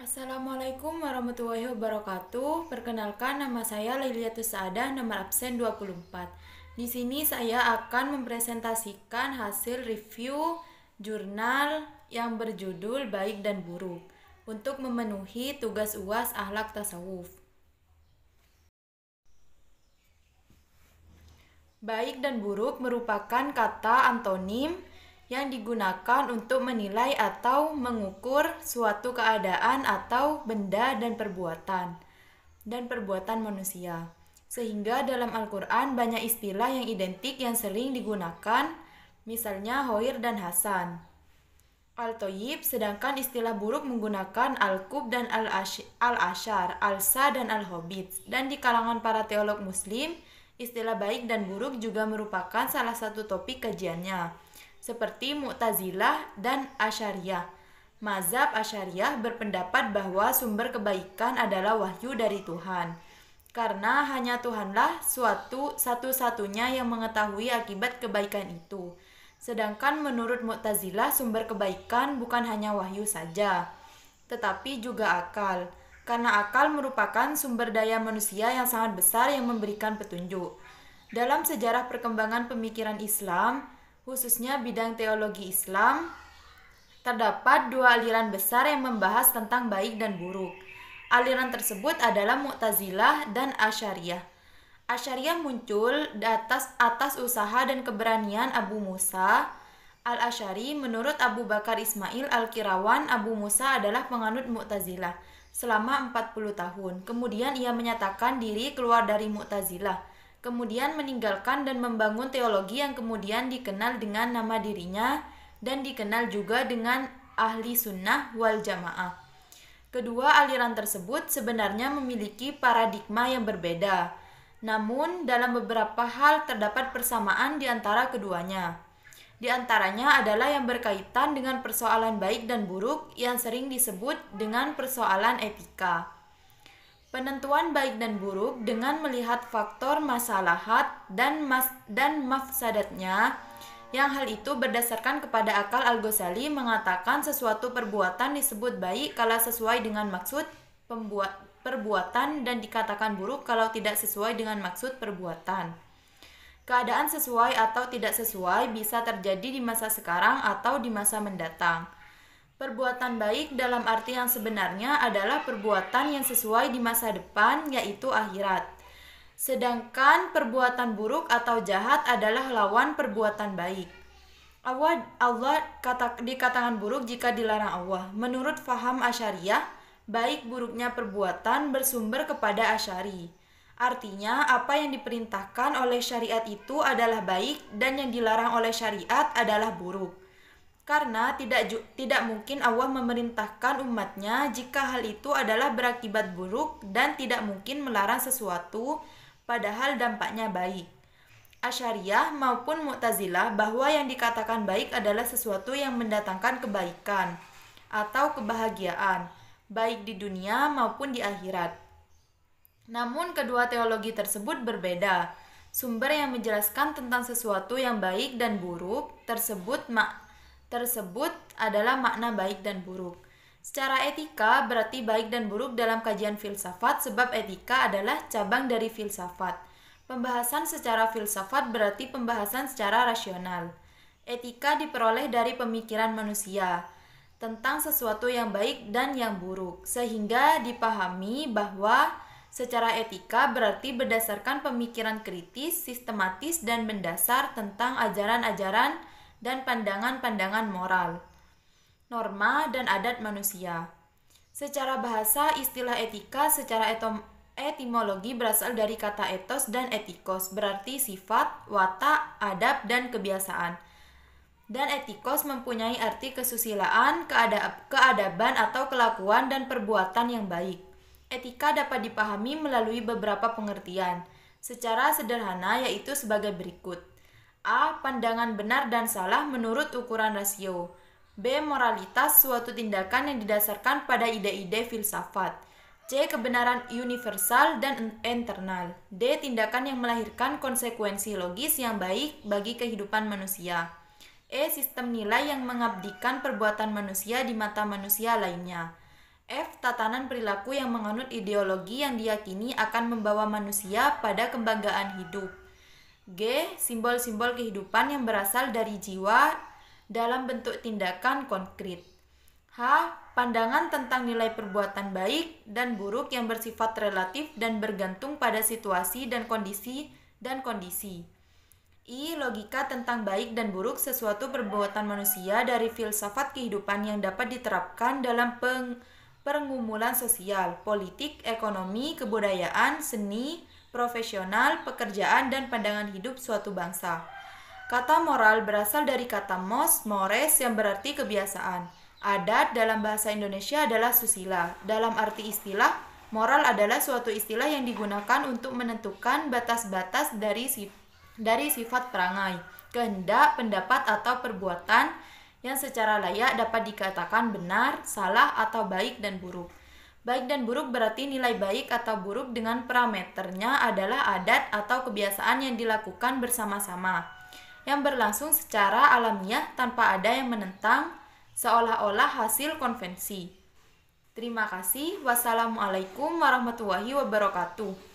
Assalamualaikum warahmatullahi wabarakatuh. Perkenalkan, nama saya Lailiatus Saadah, nomor absen 24. Di sini saya akan mempresentasikan hasil review jurnal yang berjudul Baik dan Buruk untuk memenuhi tugas UAS Akhlak Tasawuf. Baik dan buruk merupakan kata antonim yang digunakan untuk menilai atau mengukur suatu keadaan atau benda dan perbuatan manusia. Sehingga dalam Al-Quran banyak istilah yang identik yang sering digunakan, misalnya Hoir dan Hasan. Al-Toyib, sedangkan istilah buruk menggunakan Al-Kub dan Al-Ashar, Al-Sa dan Al-Hobit. Dan di kalangan para teolog muslim, istilah baik dan buruk juga merupakan salah satu topik kajiannya, seperti Mu'tazilah dan Asy'ariyah. Mazhab Asy'ariyah berpendapat bahwa sumber kebaikan adalah wahyu dari Tuhan, karena hanya Tuhanlah satu-satunya yang mengetahui akibat kebaikan itu. Sedangkan menurut Mu'tazilah sumber kebaikan bukan hanya wahyu saja, tetapi juga akal. Karena akal merupakan sumber daya manusia yang sangat besar yang memberikan petunjuk. Dalam sejarah perkembangan pemikiran Islam, khususnya bidang teologi Islam, terdapat dua aliran besar yang membahas tentang baik dan buruk. Aliran tersebut adalah Mu'tazilah dan Asy'ariyah. Asy'ariyah muncul atas usaha dan keberanian Abu Musa al-Asy'ari. Menurut Abu Bakar Ismail al-Kirawan, Abu Musa adalah penganut Mu'tazilah selama 40 tahun. Kemudian ia menyatakan diri keluar dari Mu'tazilah. Kemudian meninggalkan dan membangun teologi yang kemudian dikenal dengan nama dirinya dan dikenal juga dengan Ahli Sunnah wal Jamaah. Kedua aliran tersebut sebenarnya memiliki paradigma yang berbeda. Namun dalam beberapa hal terdapat persamaan di antara keduanya. Di antaranya adalah yang berkaitan dengan persoalan baik dan buruk yang sering disebut dengan persoalan etika. Penentuan baik dan buruk dengan melihat faktor masalahat dan mafsadatnya, yang hal itu berdasarkan kepada akal. Al-Ghazali mengatakan sesuatu perbuatan disebut baik kalau sesuai dengan maksud perbuatan dan dikatakan buruk kalau tidak sesuai dengan maksud perbuatan. Keadaan sesuai atau tidak sesuai bisa terjadi di masa sekarang atau di masa mendatang. Perbuatan baik dalam arti yang sebenarnya adalah perbuatan yang sesuai di masa depan, yaitu akhirat. Sedangkan perbuatan buruk atau jahat adalah lawan perbuatan baik. Allah dikatakan buruk jika dilarang Allah. Menurut faham Asy'ariyah, baik buruknya perbuatan bersumber kepada Asy'ari. Artinya, apa yang diperintahkan oleh syariat itu adalah baik dan yang dilarang oleh syariat adalah buruk. Karena tidak mungkin Allah memerintahkan umatnya jika hal itu adalah berakibat buruk dan tidak mungkin melarang sesuatu padahal dampaknya baik. Asy'ariyah maupun Mu'tazilah bahwa yang dikatakan baik adalah sesuatu yang mendatangkan kebaikan atau kebahagiaan, baik di dunia maupun di akhirat. Namun kedua teologi tersebut berbeda. Sumber yang menjelaskan tentang sesuatu yang baik dan buruk tersebut adalah makna baik dan buruk. Secara etika berarti baik dan buruk dalam kajian filsafat, sebab etika adalah cabang dari filsafat. Pembahasan secara filsafat berarti pembahasan secara rasional. Etika diperoleh dari pemikiran manusia tentang sesuatu yang baik dan yang buruk, sehingga dipahami bahwa secara etika berarti berdasarkan pemikiran kritis, sistematis, dan mendasar tentang ajaran-ajaran dan pandangan-pandangan moral, norma, dan adat manusia. Secara bahasa, istilah etika secara etimologi berasal dari kata etos dan etikos, berarti sifat, watak, adab, dan kebiasaan. Dan etikos mempunyai arti kesusilaan, keadaban atau kelakuan dan perbuatan yang baik. Etika dapat dipahami melalui beberapa pengertian. Secara sederhana yaitu sebagai berikut. A. Pandangan benar dan salah menurut ukuran rasio. B. Moralitas suatu tindakan yang didasarkan pada ide-ide filsafat. C. Kebenaran universal dan internal. D. Tindakan yang melahirkan konsekuensi logis yang baik bagi kehidupan manusia. E. Sistem nilai yang mengabdikan perbuatan manusia di mata manusia lainnya. F. Tatanan perilaku yang menganut ideologi yang diyakini akan membawa manusia pada kebanggaan hidup. G. Simbol-simbol kehidupan yang berasal dari jiwa dalam bentuk tindakan konkret. H. Pandangan tentang nilai perbuatan baik dan buruk yang bersifat relatif dan bergantung pada situasi dan kondisi. I. Logika tentang baik dan buruk sesuatu perbuatan manusia dari filsafat kehidupan yang dapat diterapkan dalam pergumulan sosial, politik, ekonomi, kebudayaan, seni, profesional, pekerjaan, dan pandangan hidup suatu bangsa. Kata moral berasal dari kata mores yang berarti kebiasaan. Adat dalam bahasa Indonesia adalah susila. Dalam arti istilah, moral adalah suatu istilah yang digunakan untuk menentukan batas-batas dari sifat perangai, kehendak, pendapat, atau perbuatan yang secara layak dapat dikatakan benar, salah, atau baik dan buruk. Baik dan buruk berarti nilai baik atau buruk dengan parameternya adalah adat atau kebiasaan yang dilakukan bersama-sama, yang berlangsung secara alamiah tanpa ada yang menentang, seolah-olah hasil konvensi. Terima kasih. Wassalamualaikum warahmatullahi wabarakatuh.